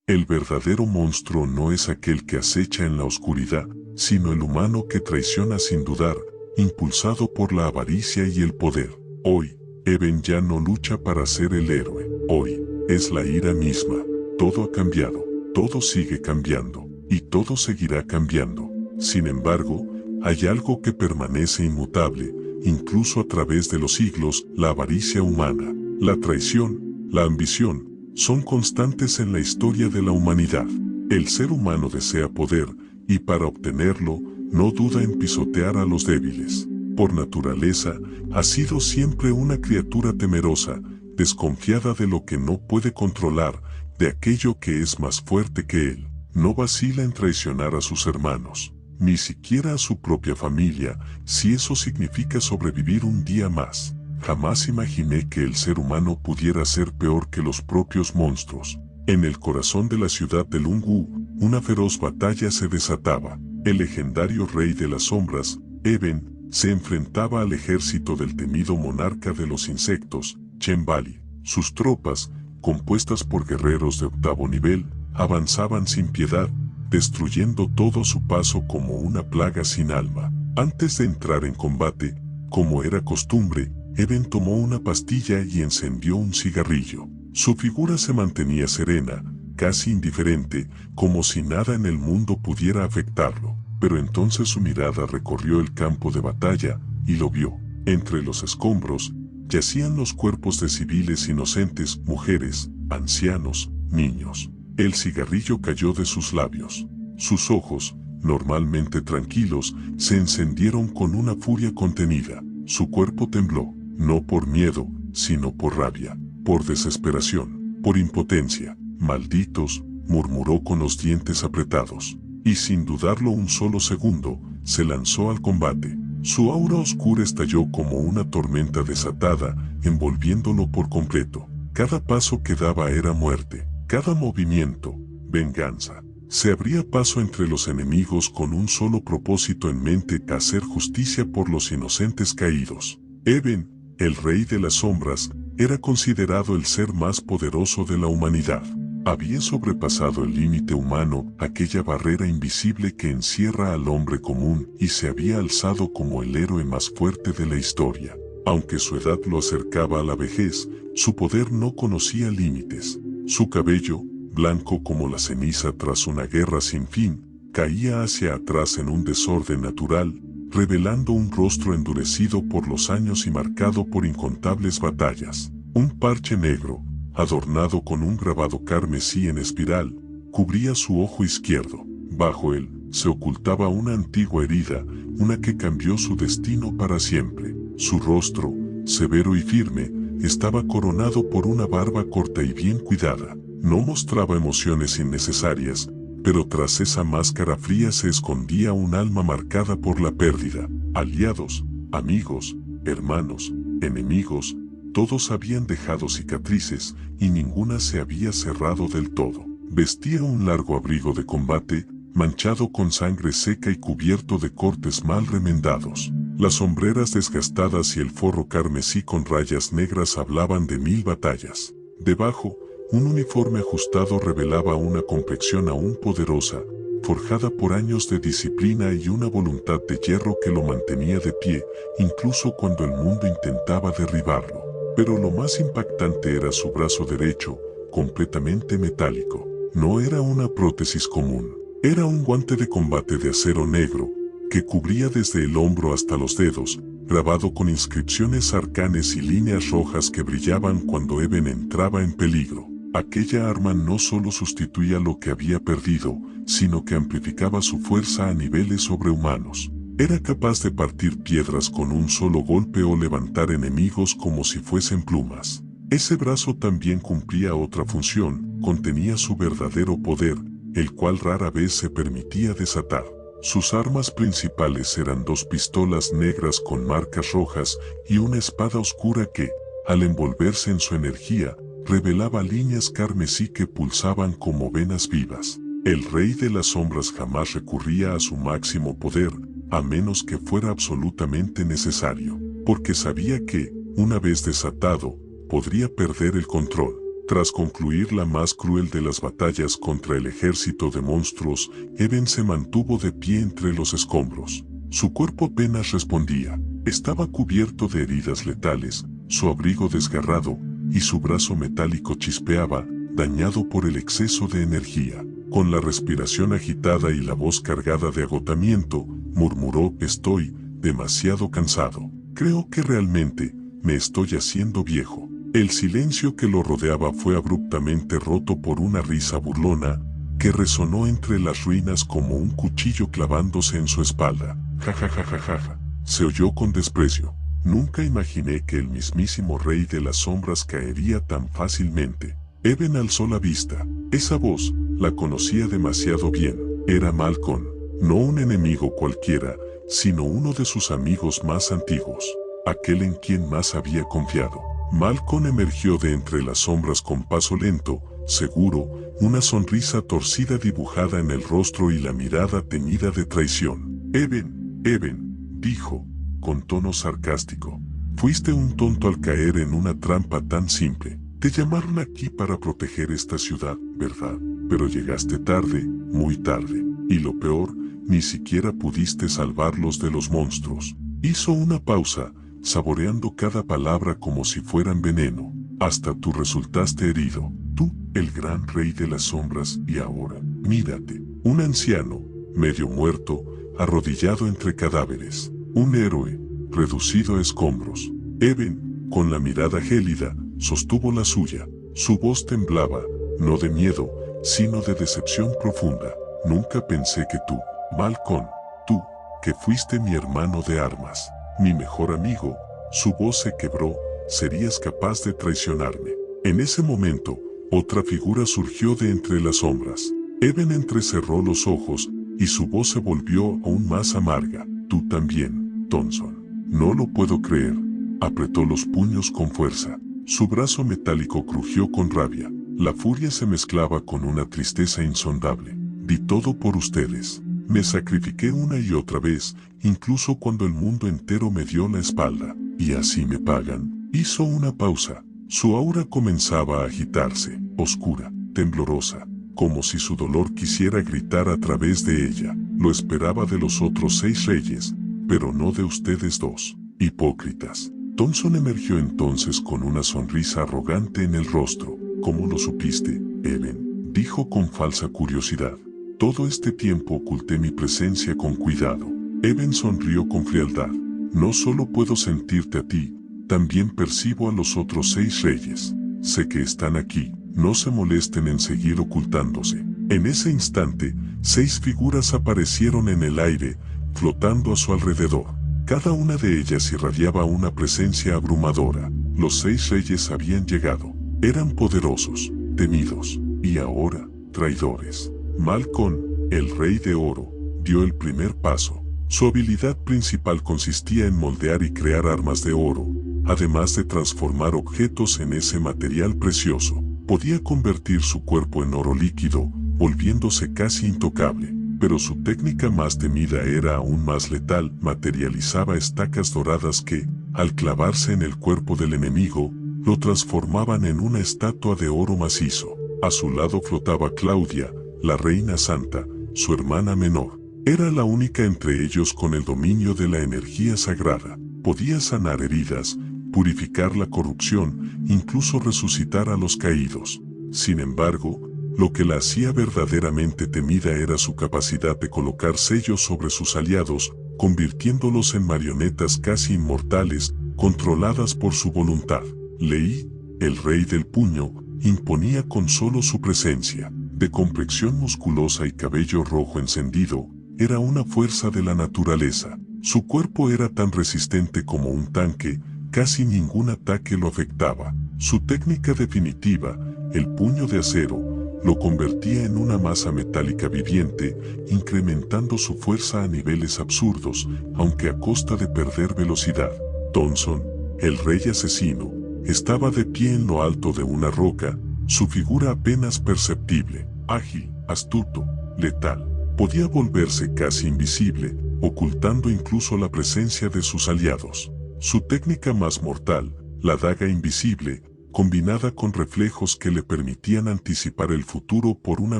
El verdadero monstruo no es aquel que acecha en la oscuridad, sino el humano que traiciona sin dudar, impulsado por la avaricia y el poder. Hoy, Eben ya no lucha para ser el héroe. Hoy, es la ira misma. Todo ha cambiado, todo sigue cambiando, y todo seguirá cambiando. Sin embargo, hay algo que permanece inmutable, incluso a través de los siglos: la avaricia humana. La traición, la ambición, son constantes en la historia de la humanidad. El ser humano desea poder, y para obtenerlo, no duda en pisotear a los débiles. Por naturaleza, ha sido siempre una criatura temerosa, desconfiada de lo que no puede controlar, de aquello que es más fuerte que él. No vacila en traicionar a sus hermanos, ni siquiera a su propia familia, si eso significa sobrevivir un día más. Jamás imaginé que el ser humano pudiera ser peor que los propios monstruos. En el corazón de la ciudad de Lungu, una feroz batalla se desataba. El legendario rey de las sombras, Eben, se enfrentaba al ejército del temido monarca de los insectos, Chembali. Sus tropas, compuestas por guerreros de octavo nivel, avanzaban sin piedad, destruyendo todo a su paso como una plaga sin alma. Antes de entrar en combate, como era costumbre, Eben tomó una pastilla y encendió un cigarrillo. Su figura se mantenía serena, casi indiferente, como si nada en el mundo pudiera afectarlo. Pero entonces su mirada recorrió el campo de batalla, y lo vio. Entre los escombros, yacían los cuerpos de civiles inocentes, mujeres, ancianos, niños. El cigarrillo cayó de sus labios. Sus ojos, normalmente tranquilos, se encendieron con una furia contenida. Su cuerpo tembló, no por miedo, sino por rabia, por desesperación, por impotencia. «Malditos», murmuró con los dientes apretados. Y sin dudarlo un solo segundo, se lanzó al combate. Su aura oscura estalló como una tormenta desatada, envolviéndolo por completo. Cada paso que daba era muerte, cada movimiento, venganza. Se abría paso entre los enemigos con un solo propósito en mente: hacer justicia por los inocentes caídos. Eben, el rey de las sombras, era considerado el ser más poderoso de la humanidad. Había sobrepasado el límite humano, aquella barrera invisible que encierra al hombre común, y se había alzado como el héroe más fuerte de la historia. Aunque su edad lo acercaba a la vejez, su poder no conocía límites. Su cabello, blanco como la ceniza tras una guerra sin fin, caía hacia atrás en un desorden natural, revelando un rostro endurecido por los años y marcado por incontables batallas. Un parche negro, adornado con un grabado carmesí en espiral, cubría su ojo izquierdo. Bajo él, se ocultaba una antigua herida, una que cambió su destino para siempre. Su rostro, severo y firme, estaba coronado por una barba corta y bien cuidada. No mostraba emociones innecesarias, pero tras esa máscara fría se escondía un alma marcada por la pérdida. Aliados, amigos, hermanos, enemigos, todos habían dejado cicatrices, y ninguna se había cerrado del todo. Vestía un largo abrigo de combate, manchado con sangre seca y cubierto de cortes mal remendados. Las sombreras desgastadas y el forro carmesí con rayas negras hablaban de 1000 batallas. Debajo, un uniforme ajustado revelaba una complexión aún poderosa, forjada por años de disciplina y una voluntad de hierro que lo mantenía de pie, incluso cuando el mundo intentaba derribarlo. Pero lo más impactante era su brazo derecho, completamente metálico. No era una prótesis común, era un guante de combate de acero negro, que cubría desde el hombro hasta los dedos, grabado con inscripciones arcanes y líneas rojas que brillaban cuando Eben entraba en peligro. Aquella arma no solo sustituía lo que había perdido, sino que amplificaba su fuerza a niveles sobrehumanos. Era capaz de partir piedras con un solo golpe o levantar enemigos como si fuesen plumas. Ese brazo también cumplía otra función: contenía su verdadero poder, el cual rara vez se permitía desatar. Sus armas principales eran 2 pistolas negras con marcas rojas y una espada oscura que, al envolverse en su energía, revelaba líneas carmesí que pulsaban como venas vivas. El rey de las sombras jamás recurría a su máximo poder, a menos que fuera absolutamente necesario, porque sabía que, una vez desatado, podría perder el control. Tras concluir la más cruel de las batallas contra el ejército de monstruos, Eben se mantuvo de pie entre los escombros. Su cuerpo apenas respondía. Estaba cubierto de heridas letales, su abrigo desgarrado, y su brazo metálico chispeaba, dañado por el exceso de energía. Con la respiración agitada y la voz cargada de agotamiento, murmuró: estoy demasiado cansado. Creo que realmente me estoy haciendo viejo. El silencio que lo rodeaba fue abruptamente roto por una risa burlona, que resonó entre las ruinas como un cuchillo clavándose en su espalda. Ja ja ja ja ja ja. Se oyó con desprecio. Nunca imaginé que el mismísimo rey de las sombras caería tan fácilmente. Eben alzó la vista. Esa voz la conocía demasiado bien. Era Malcolm, no un enemigo cualquiera, sino uno de sus amigos más antiguos, aquel en quien más había confiado. Malcolm emergió de entre las sombras con paso lento, seguro, una sonrisa torcida dibujada en el rostro y la mirada teñida de traición. Eben, dijo, con tono sarcástico. Fuiste un tonto al caer en una trampa tan simple. Te llamaron aquí para proteger esta ciudad, ¿verdad? Pero llegaste tarde, muy tarde. Y lo peor, ni siquiera pudiste salvarlos de los monstruos. Hizo una pausa, saboreando cada palabra como si fueran veneno. Hasta tú resultaste herido. Tú, el gran rey de las sombras, y ahora, mírate. Un anciano, medio muerto, arrodillado entre cadáveres. Un héroe, reducido a escombros. Eben, con la mirada gélida, sostuvo la suya. Su voz temblaba, no de miedo, sino de decepción profunda. Nunca pensé que tú, Malcolm, tú, que fuiste mi hermano de armas, mi mejor amigo, su voz se quebró, serías capaz de traicionarme. En ese momento, otra figura surgió de entre las sombras. Eben entrecerró los ojos, y su voz se volvió aún más amarga. Tú también, Thompson. No lo puedo creer. Apretó los puños con fuerza. Su brazo metálico crujió con rabia. La furia se mezclaba con una tristeza insondable. Di todo por ustedes. Me sacrifiqué una y otra vez, incluso cuando el mundo entero me dio la espalda. ¿Y así me pagan? Hizo una pausa. Su aura comenzaba a agitarse, oscura, temblorosa, como si su dolor quisiera gritar a través de ella. Lo esperaba de los otros 6 reyes, pero no de ustedes 2. Hipócritas. Thompson emergió entonces con una sonrisa arrogante en el rostro. ¿Cómo lo supiste, Eben? Dijo con falsa curiosidad. Todo este tiempo oculté mi presencia con cuidado. Eben sonrió con frialdad. No solo puedo sentirte a ti, también percibo a los otros 6 reyes. Sé que están aquí, no se molesten en seguir ocultándose. En ese instante, 6 figuras aparecieron en el aire, flotando a su alrededor. Cada una de ellas irradiaba una presencia abrumadora. Los 6 reyes habían llegado. Eran poderosos, temidos, y ahora, traidores. Malcolm, el rey de oro, dio el primer paso. Su habilidad principal consistía en moldear y crear armas de oro, además de transformar objetos en ese material precioso. Podía convertir su cuerpo en oro líquido, volviéndose casi intocable. Pero su técnica más temida era aún más letal. Materializaba estacas doradas que, al clavarse en el cuerpo del enemigo, lo transformaban en una estatua de oro macizo. A su lado flotaba Claudia, la reina santa, su hermana menor. Era la única entre ellos con el dominio de la energía sagrada. Podía sanar heridas, purificar la corrupción, incluso resucitar a los caídos. Sin embargo, lo que la hacía verdaderamente temida era su capacidad de colocar sellos sobre sus aliados, convirtiéndolos en marionetas casi inmortales, controladas por su voluntad. Leí, el rey del puño, imponía con solo su presencia. De complexión musculosa y cabello rojo encendido, era una fuerza de la naturaleza. Su cuerpo era tan resistente como un tanque, casi ningún ataque lo afectaba. Su técnica definitiva, el puño de acero, lo convertía en una masa metálica viviente, incrementando su fuerza a niveles absurdos, aunque a costa de perder velocidad. Thompson, el rey asesino, estaba de pie en lo alto de una roca, su figura apenas perceptible, ágil, astuto, letal. Podía volverse casi invisible, ocultando incluso la presencia de sus aliados. Su técnica más mortal, la daga invisible, combinada con reflejos que le permitían anticipar el futuro por una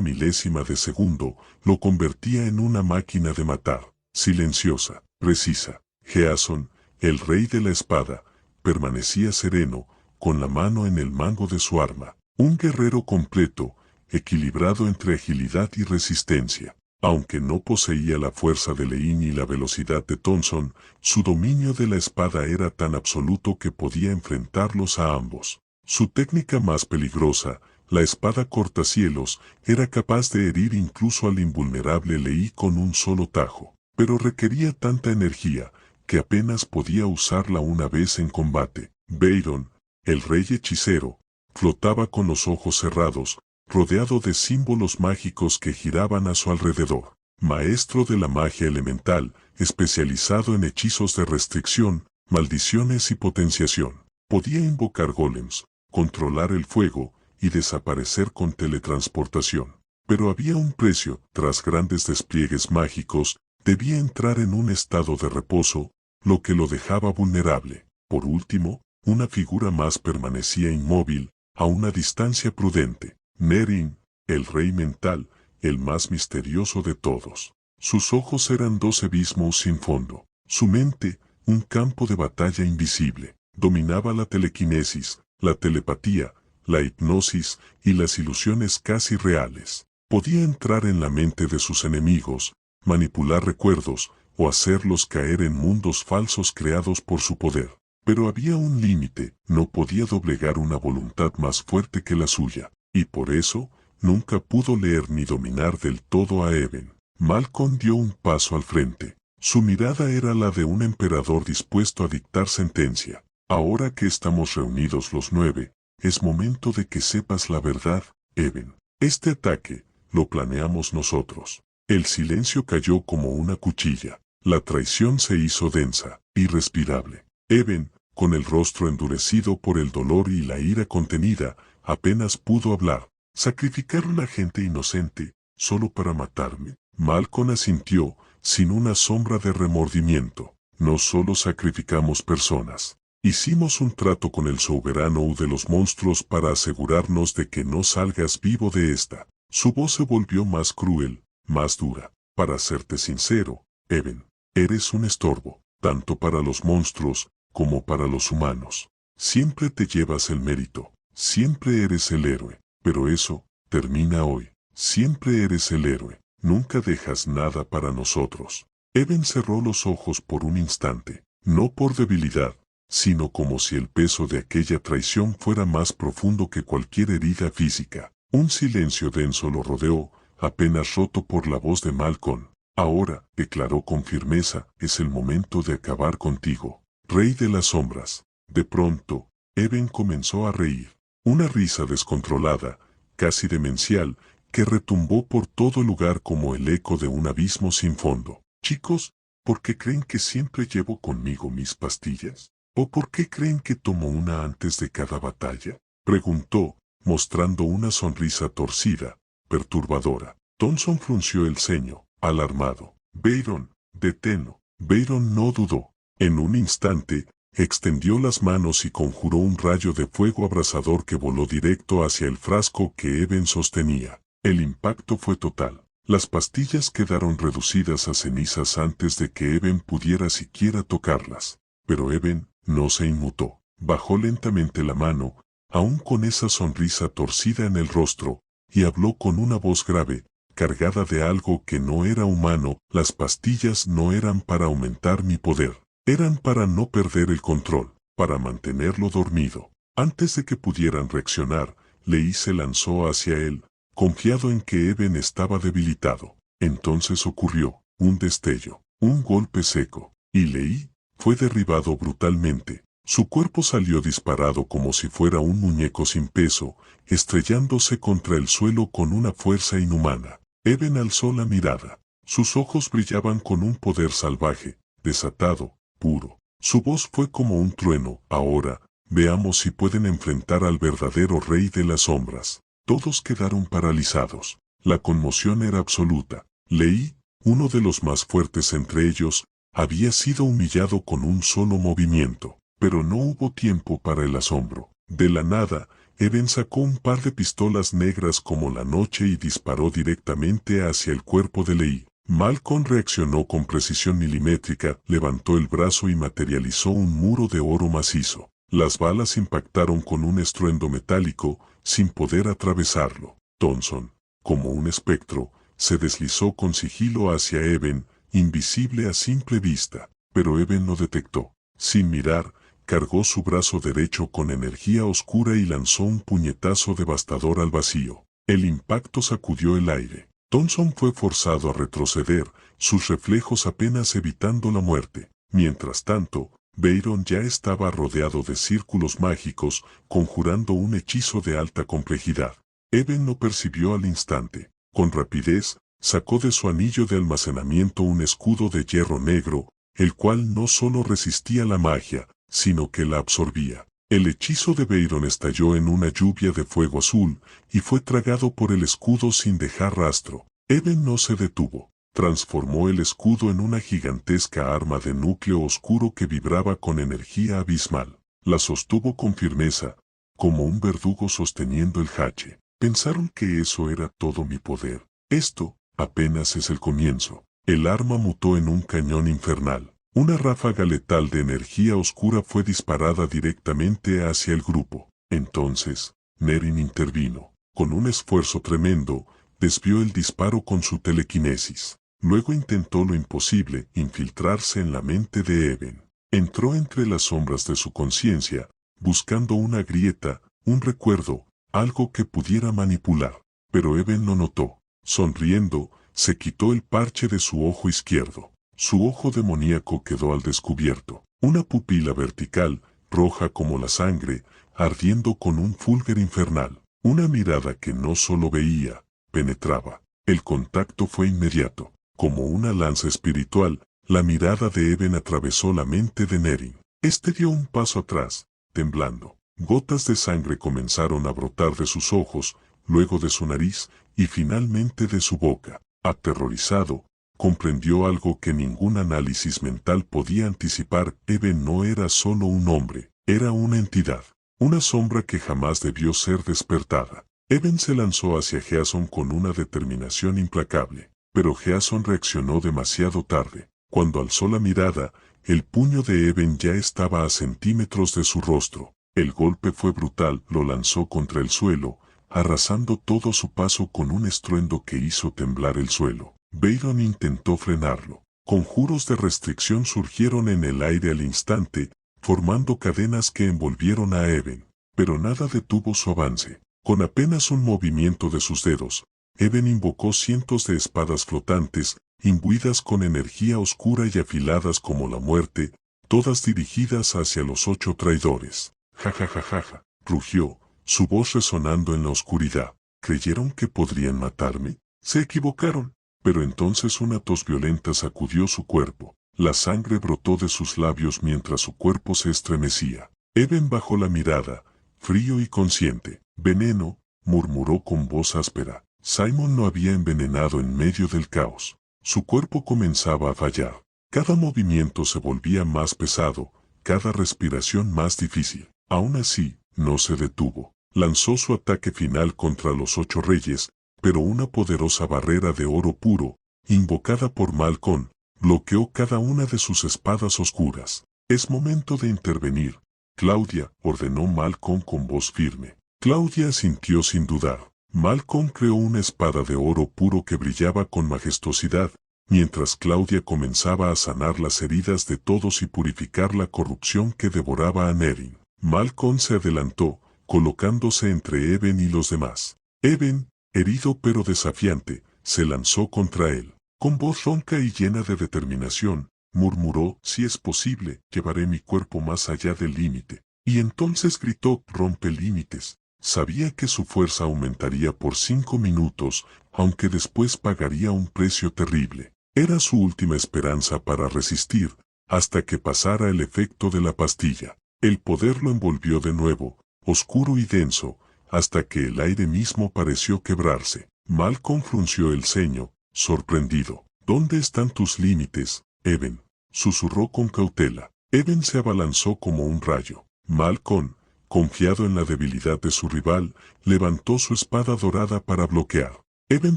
milésima de segundo, lo convertía en una máquina de matar, silenciosa, precisa. Jason, el rey de la espada, permanecía sereno, con la mano en el mango de su arma, un guerrero completo, equilibrado entre agilidad y resistencia. Aunque no poseía la fuerza de Lee ni la velocidad de Thompson, su dominio de la espada era tan absoluto que podía enfrentarlos a ambos. Su técnica más peligrosa, la espada cortacielos, era capaz de herir incluso al invulnerable Lee con un solo tajo, pero requería tanta energía que apenas podía usarla una vez en combate. Byron, el rey hechicero, flotaba con los ojos cerrados, rodeado de símbolos mágicos que giraban a su alrededor. Maestro de la magia elemental, especializado en hechizos de restricción, maldiciones y potenciación. Podía invocar golems, controlar el fuego y desaparecer con teletransportación. Pero había un precio. Tras grandes despliegues mágicos, debía entrar en un estado de reposo, lo que lo dejaba vulnerable. Por último, una figura más permanecía inmóvil, a una distancia prudente. Nerin, el rey mental, el más misterioso de todos. Sus ojos eran 2 abismos sin fondo. Su mente, un campo de batalla invisible. Dominaba la telequinesis, la telepatía, la hipnosis y las ilusiones casi reales. Podía entrar en la mente de sus enemigos, manipular recuerdos o hacerlos caer en mundos falsos creados por su poder. Pero había un límite, no podía doblegar una voluntad más fuerte que la suya. Y por eso, nunca pudo leer ni dominar del todo a Eben. Malcolm dio un paso al frente. Su mirada era la de un emperador dispuesto a dictar sentencia. Ahora que estamos reunidos los 9, es momento de que sepas la verdad, Eben. Este ataque, lo planeamos nosotros. El silencio cayó como una cuchilla. La traición se hizo densa, irrespirable. Eben, con el rostro endurecido por el dolor y la ira contenida, apenas pudo hablar. ¿Sacrificar a una gente inocente, solo para matarme? Malcolm asintió, sin una sombra de remordimiento. No solo sacrificamos personas. Hicimos un trato con el soberano de los monstruos para asegurarnos de que no salgas vivo de esta. Su voz se volvió más cruel, más dura. Para serte sincero, Eben, eres un estorbo, tanto para los monstruos, como para los humanos. Siempre te llevas el mérito. Siempre eres el héroe, pero eso termina hoy. Siempre eres el héroe, nunca dejas nada para nosotros. Eben cerró los ojos por un instante, no por debilidad, sino como si el peso de aquella traición fuera más profundo que cualquier herida física. Un silencio denso lo rodeó, apenas roto por la voz de Malcolm. Ahora, declaró con firmeza, es el momento de acabar contigo, rey de las sombras. De pronto, Eben comenzó a reír. Una risa descontrolada, casi demencial, que retumbó por todo el lugar como el eco de un abismo sin fondo. Chicos, ¿por qué creen que siempre llevo conmigo mis pastillas? ¿O por qué creen que tomo una antes de cada batalla? Preguntó, mostrando una sonrisa torcida, perturbadora. Thompson frunció el ceño, alarmado. Byron, deténlo. Byron no dudó. En un instante, extendió las manos y conjuró un rayo de fuego abrasador que voló directo hacia el frasco que Eben sostenía. El impacto fue total. Las pastillas quedaron reducidas a cenizas antes de que Eben pudiera siquiera tocarlas. Pero Eben no se inmutó. Bajó lentamente la mano, aún con esa sonrisa torcida en el rostro, y habló con una voz grave, cargada de algo que no era humano. Las pastillas no eran para aumentar mi poder. Eran para no perder el control, para mantenerlo dormido. Antes de que pudieran reaccionar, Lee se lanzó hacia él, confiado en que Eben estaba debilitado. Entonces ocurrió, un destello, un golpe seco, y Lee fue derribado brutalmente. Su cuerpo salió disparado como si fuera un muñeco sin peso, estrellándose contra el suelo con una fuerza inhumana. Eben alzó la mirada. Sus ojos brillaban con un poder salvaje, desatado, puro. Su voz fue como un trueno. Ahora, veamos si pueden enfrentar al verdadero rey de las sombras. Todos quedaron paralizados. La conmoción era absoluta. Lee, uno de los más fuertes entre ellos, había sido humillado con un solo movimiento. Pero no hubo tiempo para el asombro. De la nada, Eben sacó un par de pistolas negras como la noche y disparó directamente hacia el cuerpo de Leigh. Malcolm reaccionó con precisión milimétrica, levantó el brazo y materializó un muro de oro macizo. Las balas impactaron con un estruendo metálico, sin poder atravesarlo. Thompson, como un espectro, se deslizó con sigilo hacia Eben, invisible a simple vista, pero Eben lo detectó. Sin mirar, cargó su brazo derecho con energía oscura y lanzó un puñetazo devastador al vacío. El impacto sacudió el aire. Thompson fue forzado a retroceder, sus reflejos apenas evitando la muerte. Mientras tanto, Byron ya estaba rodeado de círculos mágicos, conjurando un hechizo de alta complejidad. Eben lo percibió al instante. Con rapidez, sacó de su anillo de almacenamiento un escudo de hierro negro, el cual no solo resistía la magia, sino que la absorbía. El hechizo de Byron estalló en una lluvia de fuego azul, y fue tragado por el escudo sin dejar rastro. Eben no se detuvo. Transformó el escudo en una gigantesca arma de núcleo oscuro que vibraba con energía abismal. La sostuvo con firmeza, como un verdugo sosteniendo el hache. Pensaron que eso era todo mi poder. Esto, apenas es el comienzo. El arma mutó en un cañón infernal. Una ráfaga letal de energía oscura fue disparada directamente hacia el grupo. Entonces, Nerin intervino. Con un esfuerzo tremendo, desvió el disparo con su telequinesis. Luego intentó lo imposible, infiltrarse en la mente de Eben. Entró entre las sombras de su conciencia, buscando una grieta, un recuerdo, algo que pudiera manipular. Pero Eben lo notó. Sonriendo, se quitó el parche de su ojo izquierdo. Su ojo demoníaco quedó al descubierto. Una pupila vertical, roja como la sangre, ardiendo con un fulgor infernal. Una mirada que no solo veía, penetraba. El contacto fue inmediato. Como una lanza espiritual, la mirada de Eben atravesó la mente de Nerin. Este dio un paso atrás, temblando. Gotas de sangre comenzaron a brotar de sus ojos, luego de su nariz, y finalmente de su boca. Aterrorizado, comprendió algo que ningún análisis mental podía anticipar. Eben no era solo un hombre, era una entidad. Una sombra que jamás debió ser despertada. Eben se lanzó hacia Jason con una determinación implacable. Pero Jason reaccionó demasiado tarde. Cuando alzó la mirada, el puño de Eben ya estaba a centímetros de su rostro. El golpe fue brutal, lo lanzó contra el suelo, arrasando todo su paso con un estruendo que hizo temblar el suelo. Byron intentó frenarlo. Conjuros de restricción surgieron en el aire al instante, formando cadenas que envolvieron a Eben. Pero nada detuvo su avance. Con apenas un movimiento de sus dedos, Eben invocó cientos de espadas flotantes, imbuidas con energía oscura y afiladas como la muerte, todas dirigidas hacia los 8 traidores. Ja ja ja ja ja, rugió, su voz resonando en la oscuridad. ¿Creyeron que podrían matarme? Se equivocaron. Pero entonces una tos violenta sacudió su cuerpo. La sangre brotó de sus labios mientras su cuerpo se estremecía. Eben bajó la mirada, frío y consciente. Veneno, murmuró con voz áspera. Simon lo había envenenado en medio del caos. Su cuerpo comenzaba a fallar. Cada movimiento se volvía más pesado, cada respiración más difícil. Aún así, no se detuvo. Lanzó su ataque final contra los 8 reyes, pero una poderosa barrera de oro puro, invocada por Malcolm, bloqueó cada una de sus espadas oscuras. Es momento de intervenir. Claudia, ordenó Malcolm con voz firme. Claudia asintió sin dudar. Malcolm creó una espada de oro puro que brillaba con majestuosidad, mientras Claudia comenzaba a sanar las heridas de todos y purificar la corrupción que devoraba a Nerin. Malcolm se adelantó, colocándose entre Eben y los demás. Eben, herido pero desafiante, se lanzó contra él. Con voz ronca y llena de determinación, murmuró: si es posible, llevaré mi cuerpo más allá del límite. Y entonces gritó: rompe límites. Sabía que su fuerza aumentaría por 5 minutos, aunque después pagaría un precio terrible. Era su última esperanza para resistir, hasta que pasara el efecto de la pastilla. El poder lo envolvió de nuevo, oscuro y denso, hasta que el aire mismo pareció quebrarse. Malcolm frunció el ceño, sorprendido. ¿Dónde están tus límites, Eben?, susurró con cautela. Eben se abalanzó como un rayo. Malcolm, Confiado en la debilidad de su rival, levantó su espada dorada para bloquear. Eben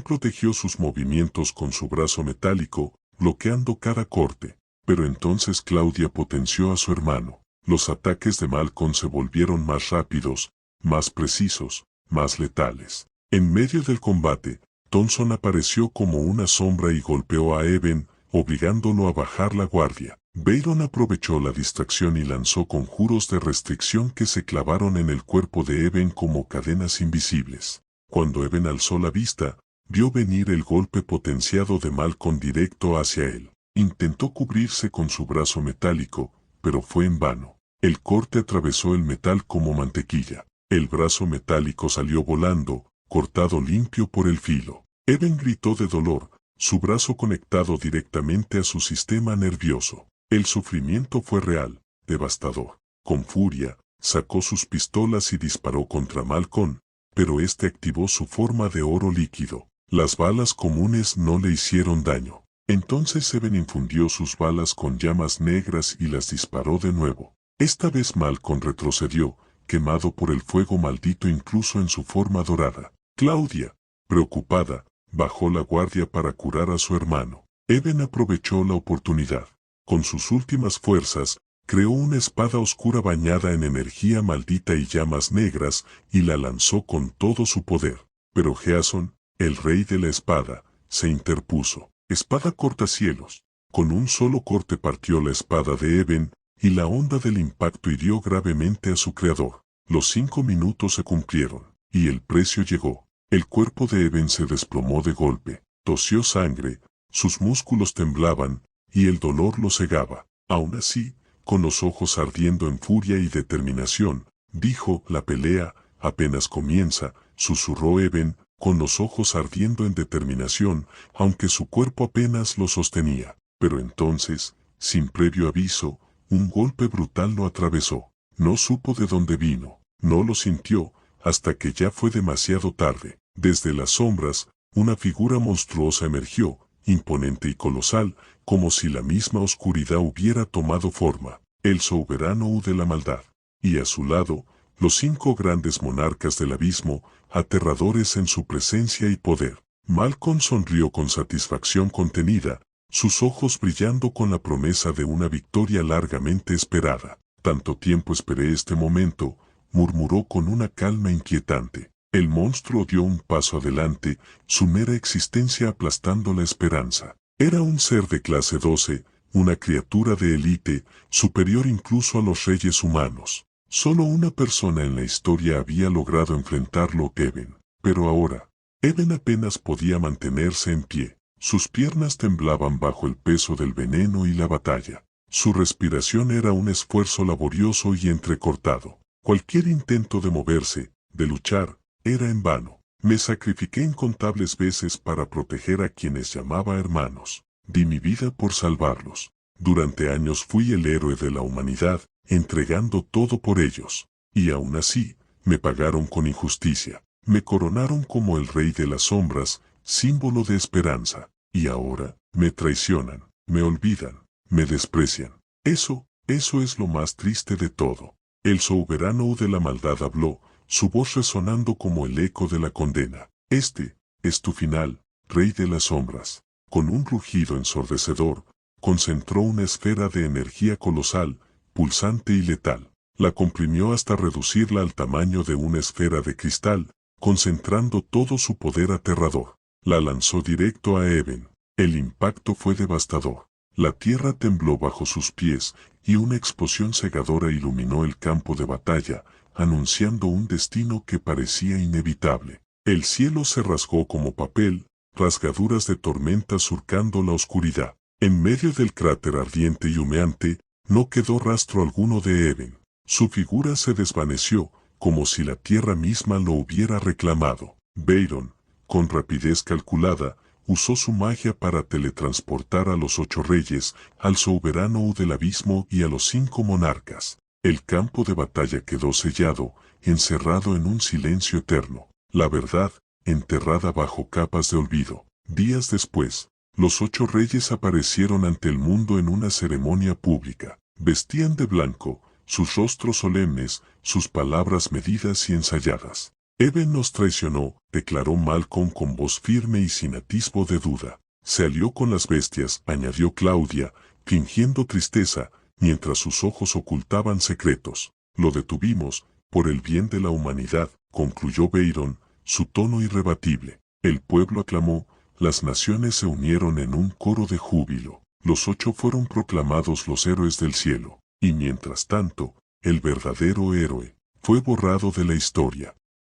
protegió sus movimientos con su brazo metálico, bloqueando cada corte. Pero entonces Claudia potenció a su hermano. Los ataques de Malcolm se volvieron más rápidos, más precisos, más letales. En medio del combate, Thompson apareció como una sombra y golpeó a Eben, obligándolo a bajar la guardia. Byron aprovechó la distracción y lanzó conjuros de restricción que se clavaron en el cuerpo de Eben como cadenas invisibles. Cuando Eben alzó la vista, vio venir el golpe potenciado de Malcolm directo hacia él. Intentó cubrirse con su brazo metálico, pero fue en vano. El corte atravesó el metal como mantequilla. El brazo metálico salió volando, cortado limpio por el filo. Eben gritó de dolor, su brazo conectado directamente a su sistema nervioso. El sufrimiento fue real, devastador. Con furia, sacó sus pistolas y disparó contra Malcolm, pero este activó su forma de oro líquido. Las balas comunes no le hicieron daño. Entonces Eben infundió sus balas con llamas negras y las disparó de nuevo. Esta vez Malcolm retrocedió, quemado por el fuego maldito incluso en su forma dorada. Claudia, preocupada, bajó la guardia para curar a su hermano. Eben aprovechó la oportunidad. Con sus últimas fuerzas, creó una espada oscura bañada en energía maldita y llamas negras, y la lanzó con todo su poder. Pero Jason, el rey de la espada, se interpuso. Espada cortacielos. Con un solo corte partió la espada de Eben, y la onda del impacto hirió gravemente a su creador. Los 5 minutos se cumplieron, y el precio llegó. El cuerpo de Eben se desplomó de golpe, tosió sangre, sus músculos temblaban, y el dolor lo cegaba. Aún así, con los ojos ardiendo en furia y determinación, dijo: la pelea apenas comienza, susurró Eben, con los ojos ardiendo en determinación, aunque su cuerpo apenas lo sostenía. Pero entonces, sin previo aviso, un golpe brutal lo atravesó. No supo de dónde vino, no lo sintió, hasta que ya fue demasiado tarde. Desde las sombras, una figura monstruosa emergió, imponente y colosal, como si la misma oscuridad hubiera tomado forma. El soberano de la maldad. Y a su lado, los 5 grandes monarcas del abismo, aterradores en su presencia y poder. Malcolm sonrió con satisfacción contenida, sus ojos brillando con la promesa de una victoria largamente esperada. Tanto tiempo esperé este momento, murmuró con una calma inquietante. El monstruo dio un paso adelante, su mera existencia aplastando la esperanza. Era un ser de clase 12, una criatura de élite, superior incluso a los reyes humanos. Solo una persona en la historia había logrado enfrentarlo, Eben. Pero ahora, Eben apenas podía mantenerse en pie. Sus piernas temblaban bajo el peso del veneno y la batalla. Su respiración era un esfuerzo laborioso y entrecortado. Cualquier intento de moverse, de luchar, era en vano. Me sacrifiqué incontables veces para proteger a quienes llamaba hermanos. Di mi vida por salvarlos. Durante años fui el héroe de la humanidad, entregando todo por ellos. Y aún así, me pagaron con injusticia. Me coronaron como el rey de las sombras, símbolo de esperanza. Y ahora, me traicionan, me olvidan, me desprecian. Eso es lo más triste de todo. El soberano de la maldad habló, su voz resonando como el eco de la condena. Este es tu final, rey de las sombras. Con un rugido ensordecedor, concentró una esfera de energía colosal, pulsante y letal. La comprimió hasta reducirla al tamaño de una esfera de cristal, concentrando todo su poder aterrador. La lanzó directo a Eben. El impacto fue devastador. La tierra tembló bajo sus pies, y una explosión cegadora iluminó el campo de batalla, anunciando un destino que parecía inevitable. El cielo se rasgó como papel, rasgaduras de tormenta surcando la oscuridad. En medio del cráter ardiente y humeante, no quedó rastro alguno de Eben. Su figura se desvaneció, como si la tierra misma lo hubiera reclamado. Byron, con rapidez calculada, usó su magia para teletransportar a los 8 reyes, al soberano del abismo y a los 5 monarcas. El campo de batalla quedó sellado, encerrado en un silencio eterno. La verdad, enterrada bajo capas de olvido. Días después, los 8 reyes aparecieron ante el mundo en una ceremonia pública. Vestían de blanco, sus rostros solemnes, sus palabras medidas y ensayadas. Eben nos traicionó, declaró Malcolm con voz firme y sin atisbo de duda. Se alió con las bestias, añadió Claudia, fingiendo tristeza, mientras sus ojos ocultaban secretos. Lo detuvimos, por el bien de la humanidad, concluyó Byron, su tono irrebatible. El pueblo aclamó, las naciones se unieron en un coro de júbilo. Los 8 fueron proclamados los héroes del cielo, y mientras tanto, el verdadero héroe fue borrado de la historia.